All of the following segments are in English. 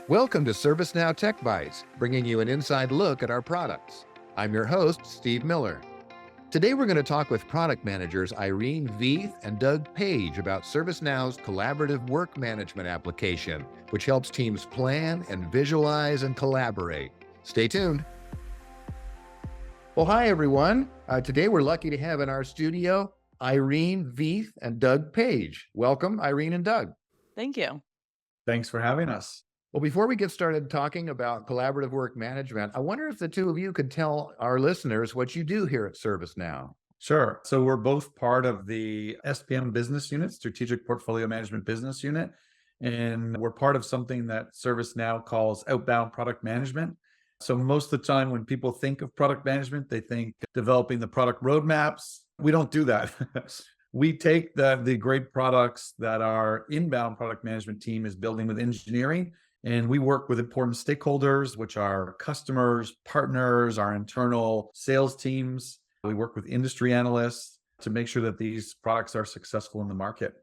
Welcome to ServiceNow TechBytes, bringing you an inside look at our products. I'm your host, Steve Miller. Today we're going to talk with product managers Irene Vieth and Doug Page about ServiceNow's collaborative work management application, which helps teams plan and visualize and collaborate. Stay tuned. Well, hi everyone. Today we're lucky to have in our studio Irene Vieth and Doug Page. Welcome, Irene and Doug. Thank you. Thanks for having us. Well, before we get started talking about collaborative work management, I wonder if the two of you could tell our listeners what you do here at ServiceNow. Sure. So we're both part of the SPM business unit, Strategic Portfolio Management Business Unit. And we're part of something that ServiceNow calls outbound product management. So most of the time when people think of product management, they think developing the product roadmaps. We don't do that. We take the great products that our inbound product management team is building with engineering, and we work with important stakeholders, which are customers, partners, our internal sales teams. We work with industry analysts to make sure that these products are successful in the market.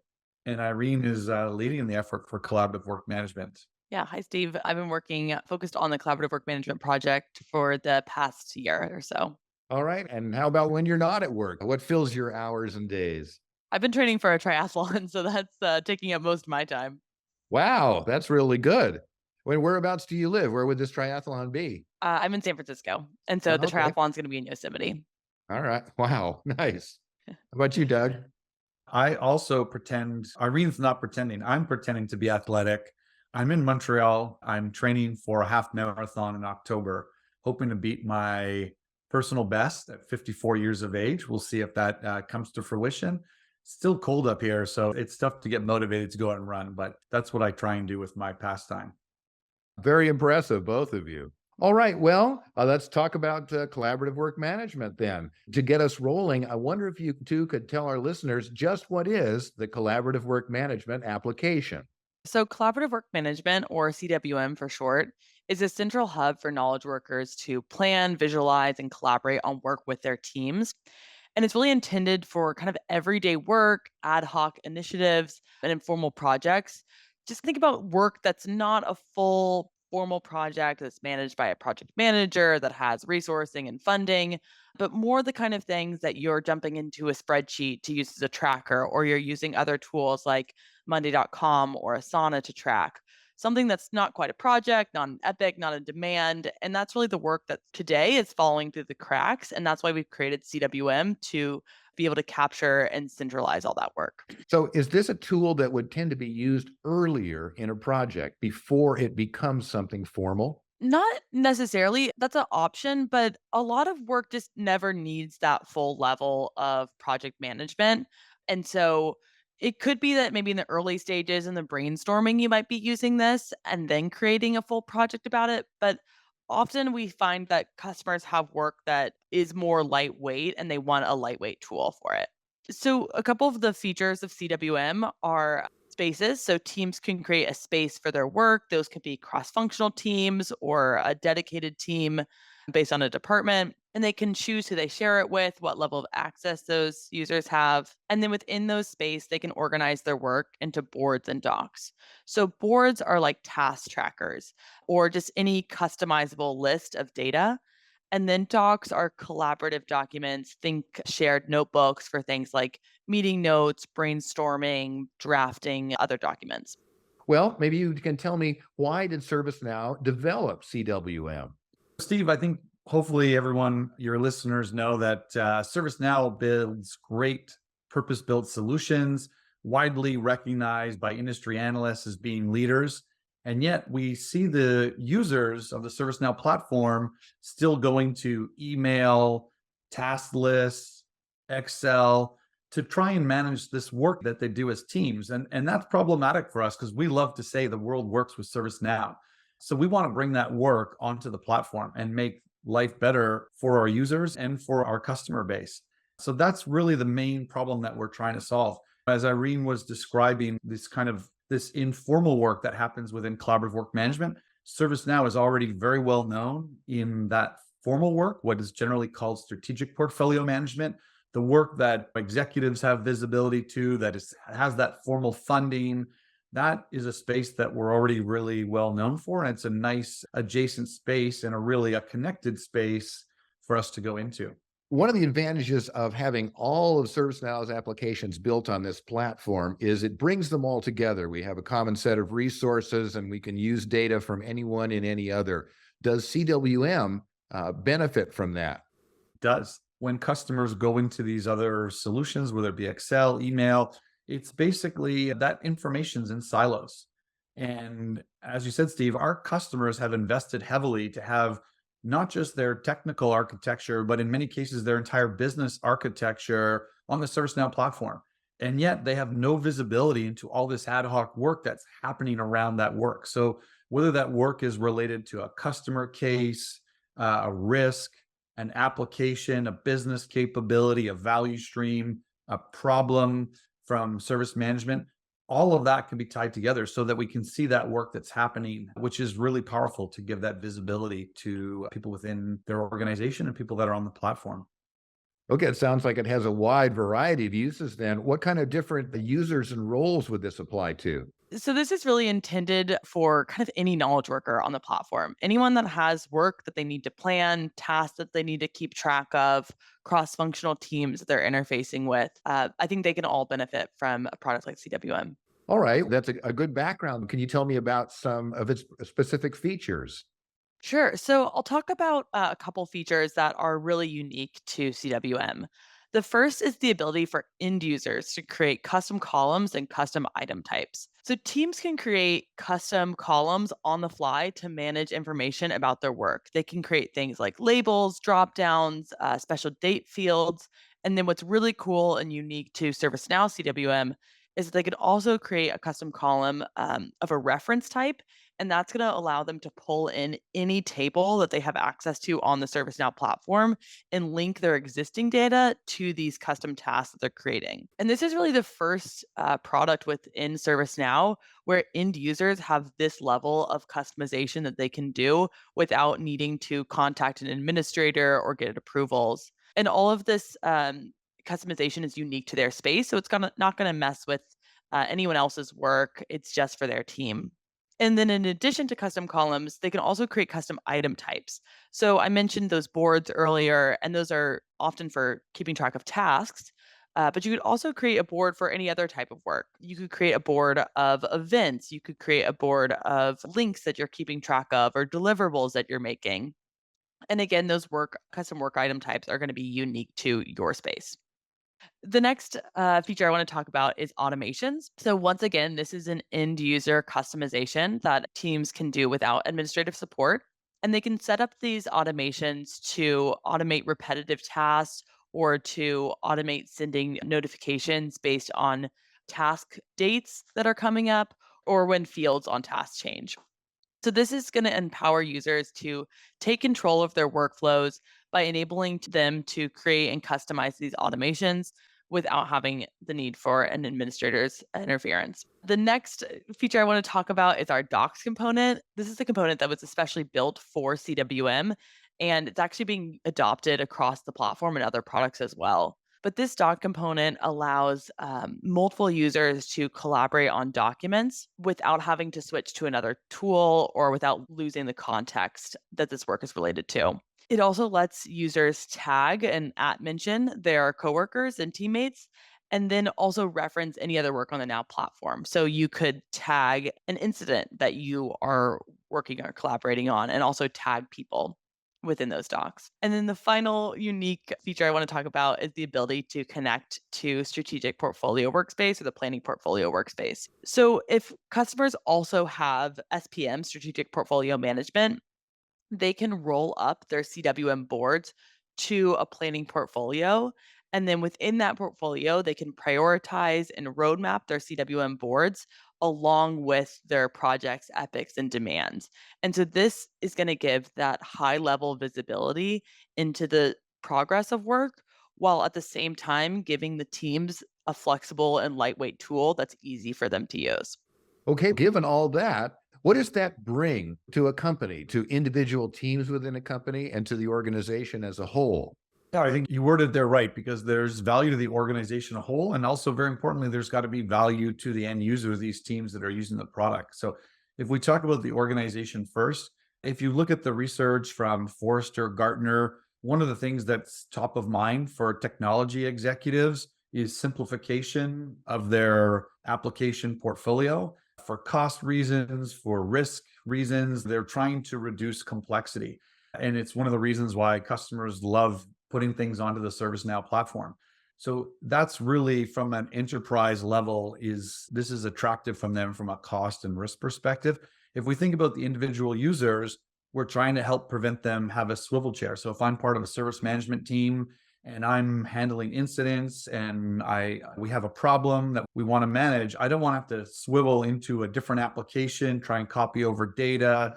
And Irene is leading the effort for collaborative work management. Yeah. Hi, Steve. I've been working focused on the collaborative work management project for the past year or so. All right. And how about when you're not at work? What fills your hours and days? I've been training for a triathlon, so that's taking up most of my time. Wow, that's really good. Whereabouts do you live? Where would this triathlon be? I'm in San Francisco, and so the Okay. triathlon's going to be in Yosemite. All right. Wow. Nice. How about you, Doug? I also pretend, Irene's not pretending, I'm pretending to be athletic. I'm in Montreal. I'm training for a half marathon in October, hoping to beat my personal best at 54 years of age. We'll see if that comes to fruition. Still cold up here, so it's tough to get motivated to go out and run, but that's what I try and do with my pastime. Very impressive, both of you. All right. Well, let's talk about collaborative work management then. To get us rolling, I wonder if you two could tell our listeners just what is the collaborative work management application. So, collaborative work management, or CWM for short, is a central hub for knowledge workers to plan, visualize, and collaborate on work with their teams. And it's really intended for kind of everyday work, ad hoc initiatives, and informal projects. Just think about work that's not a full formal project that's managed by a project manager that has resourcing and funding, but more the kind of things that you're jumping into a spreadsheet to use as a tracker, or you're using other tools like Monday.com or Asana to track. Something that's not quite a project, not an epic, not a demand. And that's really the work that today is falling through the cracks. And that's why we've created CWM to be able to capture and centralize all that work. So, is this a tool that would tend to be used earlier in a project before it becomes something formal? Not necessarily. That's an option, but a lot of work just never needs that full level of project management. And so it could be that maybe in the early stages in the brainstorming, you might be using this and then creating a full project about it. But often we find that customers have work that is more lightweight and they want a lightweight tool for it. So, a couple of the features of CWM are spaces. So, teams can create a space for their work. Those could be cross functional teams or a dedicated team based on a department. And they can choose who they share it with, what level of access those users have. And then within those space, they can organize their work into boards and docs. So, boards are like task trackers or just any customizable list of data. And then docs are collaborative documents. Think shared notebooks for things like meeting notes, brainstorming, drafting other documents. Well, maybe you can tell me, why did ServiceNow develop CWM? Steve, I think hopefully everyone, your listeners know that ServiceNow builds great purpose-built solutions, widely recognized by industry analysts as being leaders. And yet we see the users of the ServiceNow platform still going to email, task lists, Excel to try and manage this work that they do as teams. And that's problematic for us because we love to say the world works with ServiceNow. So we want to bring that work onto the platform and make life better for our users and for our customer base. So that's really the main problem that we're trying to solve. As Irene was describing this informal work that happens within collaborative work management, ServiceNow is already very well known in that formal work, what is generally called strategic portfolio management, the work that executives have visibility to, has that formal funding, that is a space that we're already really well known for. And it's a nice adjacent space and a connected space for us to go into. One of the advantages of having all of ServiceNow's applications built on this platform is it brings them all together. We have a common set of resources and we can use data from anyone in any other. Does CWM benefit from that? Does. When customers go into these other solutions, whether it be Excel, email, it's basically that information's in silos. And as you said, Steve, our customers have invested heavily to have not just their technical architecture, but in many cases, their entire business architecture on the ServiceNow platform. And yet they have no visibility into all this ad hoc work that's happening around that work. So whether that work is related to a customer case, a risk, an application, a business capability, a value stream, a problem from service management, all of that can be tied together so that we can see that work that's happening, which is really powerful to give that visibility to people within their organization and people that are on the platform. Okay, it sounds like it has a wide variety of uses then. What kind of different users and roles would this apply to? So this is really intended for kind of any knowledge worker on the platform. Anyone that has work that they need to plan, tasks that they need to keep track of, cross-functional teams that they're interfacing with. I think they can all benefit from a product like CWM. All right, that's a good background. Can you tell me about some of its specific features? Sure. So I'll talk about a couple features that are really unique to CWM. The first is the ability for end users to create custom columns and custom item types. So teams can create custom columns on the fly to manage information about their work. They can create things like labels, drop downs, special date fields. And then what's really cool and unique to ServiceNow CWM is that they could also create a custom column of a reference type, and that's going to allow them to pull in any table that they have access to on the ServiceNow platform and link their existing data to these custom tasks that they're creating. And this is really the first product within ServiceNow where end users have this level of customization that they can do without needing to contact an administrator or get approvals. And all of this customization is unique to their space, so it's not going to mess with anyone else's work. It's just for their team. And then in addition to custom columns, they can also create custom item types. So I mentioned those boards earlier, and those are often for keeping track of tasks. But you could also create a board for any other type of work. You could create a board of events. You could create a board of links that you're keeping track of or deliverables that you're making. And again, those custom work item types are going to be unique to your space. The next feature I want to talk about is automations. So once again, this is an end user customization that teams can do without administrative support. And they can set up these automations to automate repetitive tasks or to automate sending notifications based on task dates that are coming up or when fields on tasks change. So this is going to empower users to take control of their workflows by enabling them to create and customize these automations without having the need for an administrator's interference. The next feature I want to talk about is our docs component. This is a component that was especially built for CWM, and it's actually being adopted across the platform and other products as well. But this doc component allows multiple users to collaborate on documents without having to switch to another tool or without losing the context that this work is related to. It also lets users tag and mention their coworkers and teammates, and then also reference any other work on the Now platform. So you could tag an incident that you are working or collaborating on, and also tag people within those docs. And then the final unique feature I want to talk about is the ability to connect to strategic portfolio workspace or the planning portfolio workspace. So if customers also have SPM, strategic portfolio management, they can roll up their CWM boards to a planning portfolio. And then within that portfolio, they can prioritize and roadmap their CWM boards along with their projects, epics, and demands. And so this is going to give that high level visibility into the progress of work while at the same time giving the teams a flexible and lightweight tool that's easy for them to use. Okay, given all that, what does that bring to a company, to individual teams within a company, and to the organization as a whole? Yeah, I think you worded there right because there's value to the organization as a whole. And also, very importantly, there's got to be value to the end user, these teams that are using the product. So, if we talk about the organization first, if you look at the research from Forrester, Gartner, one of the things that's top of mind for technology executives is simplification of their application portfolio for cost reasons, for risk reasons. They're trying to reduce complexity. And it's one of the reasons why customers love putting things onto the ServiceNow platform. So that's really from an enterprise level is this is attractive from them from a cost and risk perspective. If we think about the individual users, we're trying to help prevent them have a swivel chair. So if I'm part of a service management team and I'm handling incidents and we have a problem that we want to manage, I don't want to have to swivel into a different application, try and copy over data,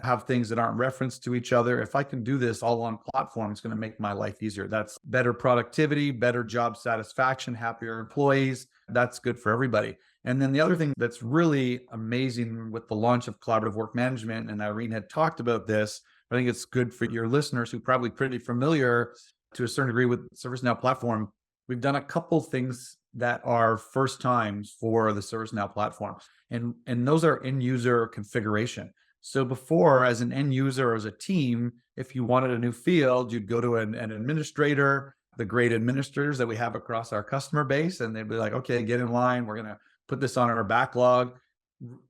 have things that aren't referenced to each other. If I can do this all on platform, it's going to make my life easier. That's better productivity, better job satisfaction, happier employees. That's good for everybody. And then the other thing that's really amazing with the launch of collaborative work management, and Irene had talked about this, I think it's good for your listeners who are probably pretty familiar to a certain degree with ServiceNow platform. We've done a couple things that are first times for the ServiceNow platform. And those are end user configuration. So before, as an end user or as a team, if you wanted a new field, you'd go to an administrator, the great administrators that we have across our customer base, and they'd be like, okay, get in line. We're going to put this on our backlog.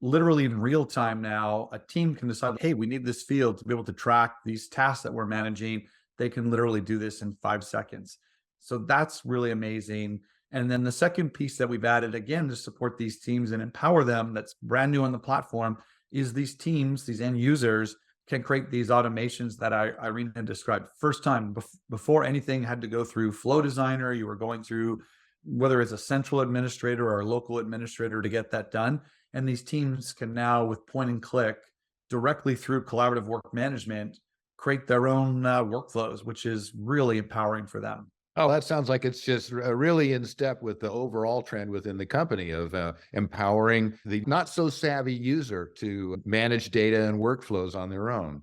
Literally in real time now, a team can decide, hey, we need this field to be able to track these tasks that we're managing. They can literally do this in 5 seconds. So that's really amazing. And then the second piece that we've added, again, to support these teams and empower them, that's brand new on the platform, is these teams, these end users can create these automations that Irene had described. First time before anything had to go through Flow Designer, you were going through whether it's a central administrator or a local administrator to get that done. And these teams can now, with point and click, directly through collaborative work management, create their own workflows, which is really empowering for them. Oh, that sounds like it's just really in step with the overall trend within the company of empowering the not so savvy user to manage data and workflows on their own.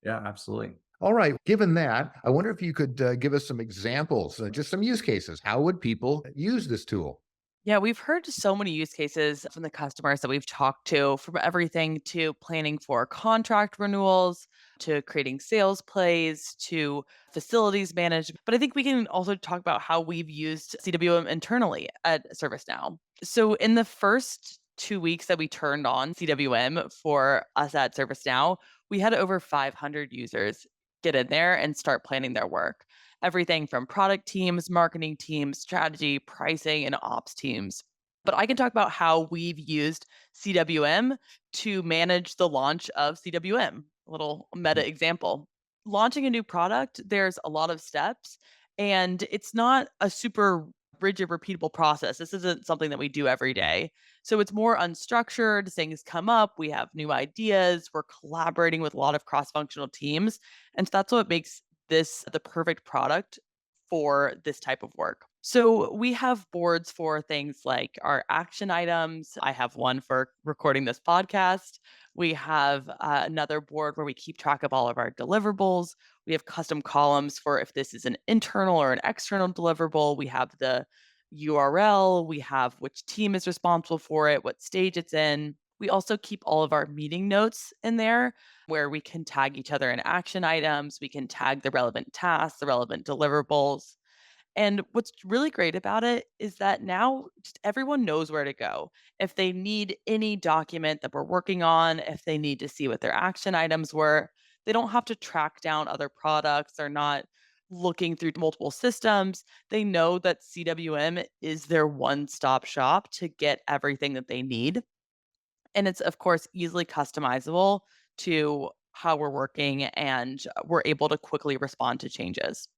Yeah, absolutely. All right. Given that, I wonder if you could give us some examples, just some use cases. How would people use this tool? Yeah, we've heard so many use cases from the customers that we've talked to, from everything to planning for contract renewals, to creating sales plays, to facilities management. But I think we can also talk about how we've used CWM internally at ServiceNow. So, in the first 2 weeks that we turned on CWM for us at ServiceNow, we had over 500 users get in there and start planning their work, everything from product teams, marketing teams, strategy, pricing, and ops teams. But I can talk about how we've used CWM to manage the launch of CWM. A little meta example. Launching a new product, there's a lot of steps, and it's not a super rigid, repeatable process. This isn't something that we do every day. So it's more unstructured. Things come up. We have new ideas. We're collaborating with a lot of cross functional teams. And so that's what makes this the perfect product for this type of work. So we have boards for things like our action items. I have one for recording this podcast. We have another board where we keep track of all of our deliverables. We have custom columns for if this is an internal or an external deliverable. We have the URL. We have which team is responsible for it, what stage it's in. We also keep all of our meeting notes in there where we can tag each other in action items. We can tag the relevant tasks, the relevant deliverables. And what's really great about it is that now just everyone knows where to go. If they need any document that we're working on, if they need to see what their action items were, they don't have to track down other products. They're not looking through multiple systems. They know that CWM is their one stop shop to get everything that they need. And it's, of course, easily customizable to how we're working, and we're able to quickly respond to changes.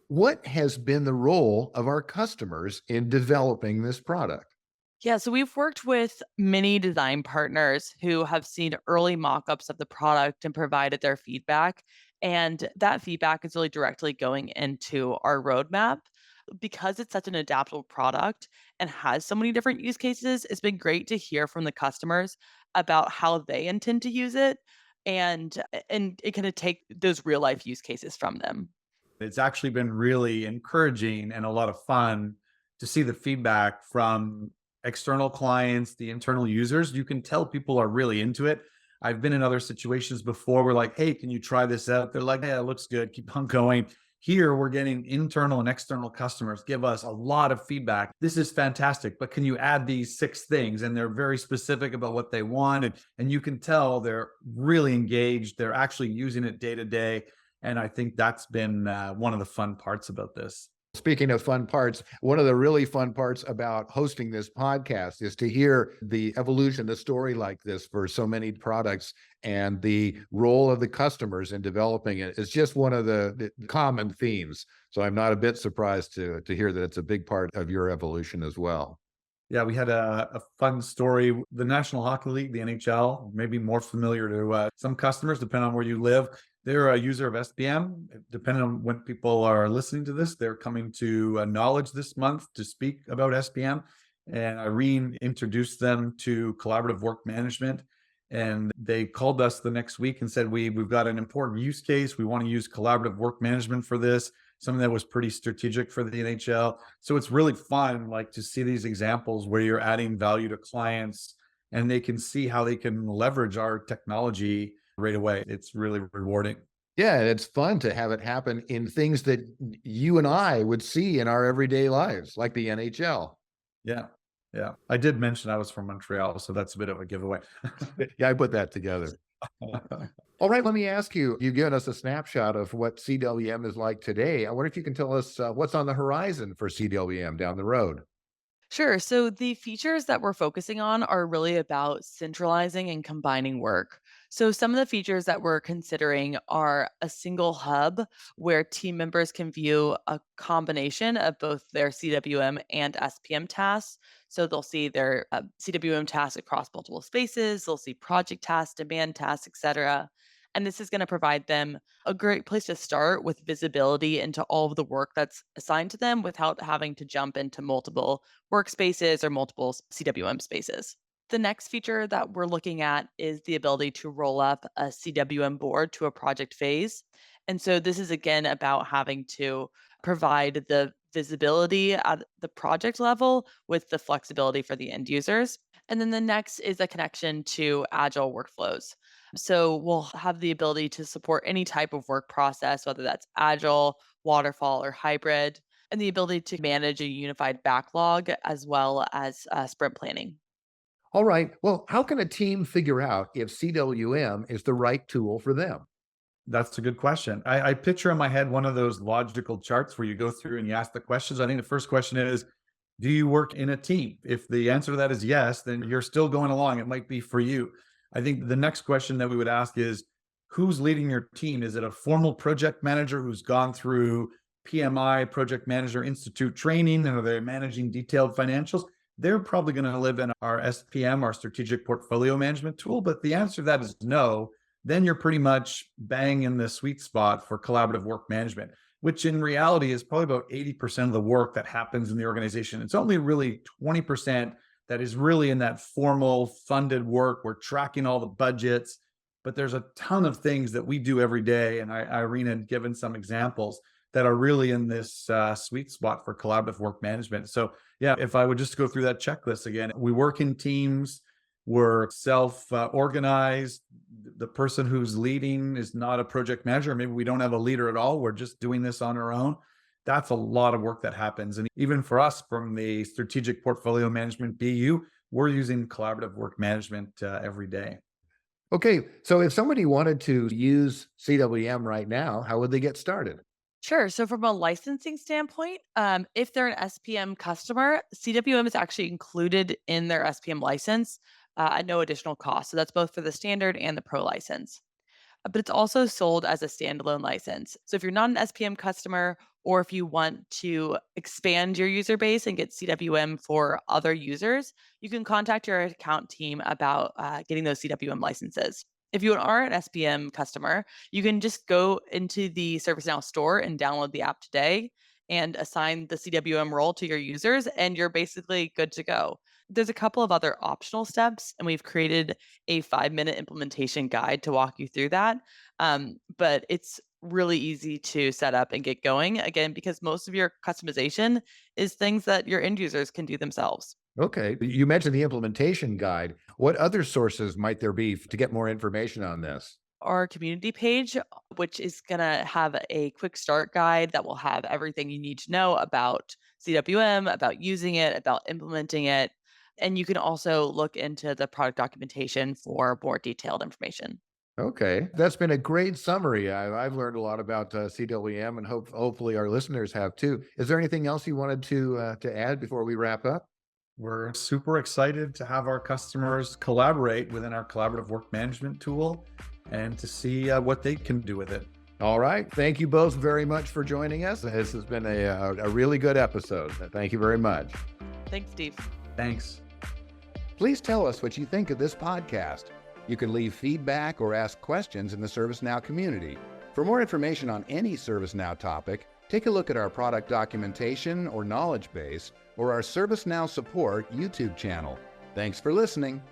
What has been the role of our customers in developing this product? Yeah, so we've worked with many design partners who have seen early mock-ups of the product and provided their feedback. And that feedback is really directly going into our roadmap. Because it's such an adaptable product and has so many different use cases, it's been great to hear from the customers about how they intend to use it, and it kind of take those real life use cases from them. It's actually been really encouraging and a lot of fun to see the feedback from external clients, the internal users. You can tell people are really into it. I've been in other situations before where like, hey, can you try this out? They're like, yeah, it looks good. Keep on going. Here, we're getting internal and external customers give us a lot of feedback. This is fantastic, but can you add these 6 things? And they're very specific about what they want. And you can tell they're really engaged. They're actually using it day to day. And I think that's been one of the fun parts about this. Speaking of fun parts, one of the really fun parts about hosting this podcast is to hear the evolution, the story like this for so many products and the role of the customers in developing it. It's just one of the common themes. So I'm not a bit surprised to hear that it's a big part of your evolution as well. Yeah, we had a fun story. The National Hockey League, the NHL, maybe more familiar to some customers, depending on where you live. They're a user of SPM. Depending on when people are listening to this, they're coming to Knowledge this month to speak about SPM. And Irene introduced them to collaborative work management. And they called us the next week and said, we've got an important use case. We want to use collaborative work management for this, something that was pretty strategic for the NHL. So it's really fun, like to see these examples where you're adding value to clients and they can see how they can leverage our technology right away. It's really rewarding. Yeah, and it's fun to have it happen in things that you and I would see in our everyday lives, like the NHL. Yeah. Yeah. I did mention I was from Montreal, so that's a bit of a giveaway. Yeah, I put that together. All right, let me ask you, you've given us a snapshot of what CWM is like today. I wonder if you can tell us what's on the horizon for CWM down the road. Sure. So the features that we're focusing on are really about centralizing and combining work. So some of the features that we're considering are a single hub where team members can view a combination of both their CWM and SPM tasks. So they'll see their CWM tasks across multiple spaces, they'll see project tasks, demand tasks, etc. And this is going to provide them a great place to start with visibility into all of the work that's assigned to them without having to jump into multiple workspaces or multiple CWM spaces. The next feature that we're looking at is the ability to roll up a CWM board to a project phase. And so this is again about having to provide the visibility at the project level with the flexibility for the end users. And then the next is a connection to agile workflows. So we'll have the ability to support any type of work process, whether that's agile, waterfall, or hybrid, and the ability to manage a unified backlog as well as sprint planning. All right, well, how can a team figure out if CWM is the right tool for them? That's a good question. I picture in my head one of those logical charts where you go through and you ask the questions. I think the first question is, do you work in a team? If the answer to that is yes, then you're still going along. It might be for you. I think the next question that we would ask is, who's leading your team? Is it a formal project manager who's gone through PMI, Project Manager Institute training, and are they managing detailed financials? They're probably going to live in our SPM, our strategic portfolio management tool. But the answer to that is no. Then you're pretty much bang in the sweet spot for collaborative work management, which in reality is probably about 80% of the work that happens in the organization. It's only really 20% that is really in that formal funded work. We're tracking all the budgets, but there's a ton of things that we do every day. And Irene had given some examples that are really in this sweet spot for collaborative work management. So yeah, if I would just go through that checklist again, we work in teams, we're self organized. The person who's leading is not a project manager. Maybe we don't have a leader at all. We're just doing this on our own. That's a lot of work that happens. And even for us from the strategic portfolio management BU, we're using collaborative work management every day. Okay, so if somebody wanted to use CWM right now, how would they get started? Sure. So, from a licensing standpoint, if they're an SPM customer, CWM is actually included in their SPM license at no additional cost. So, that's both for the standard and the pro license. But it's also sold as a standalone license. So if you're not an SPM customer, or if you want to expand your user base and get CWM for other users, you can contact your account team about getting those CWM licenses. If you are an SPM customer, you can just go into the ServiceNow store and download the app today and assign the CWM role to your users, and you're basically good to go. There's a couple of other optional steps, and we've created a 5-minute implementation guide to walk you through that. But it's really easy to set up and get going. Again, because most of your customization is things that your end users can do themselves. Okay. You mentioned the implementation guide. What other sources might there be to get more information on this? Our community page, which is going to have a quick start guide that will have everything you need to know about CWM, about using it, about implementing it. And you can also look into the product documentation for more detailed information. Okay, that's been a great summary. I've learned a lot about CWM, and hopefully our listeners have too. Is there anything else you wanted to add before we wrap up? We're super excited to have our customers collaborate within our collaborative work management tool and to see what they can do with it. All right. Thank you both very much for joining us. This has been a really good episode. Thank you very much. Thanks, Steve. Thanks. Please tell us what you think of this podcast. You can leave feedback or ask questions in the ServiceNow community. For more information on any ServiceNow topic, take a look at our product documentation or knowledge base or our ServiceNow support YouTube channel. Thanks for listening.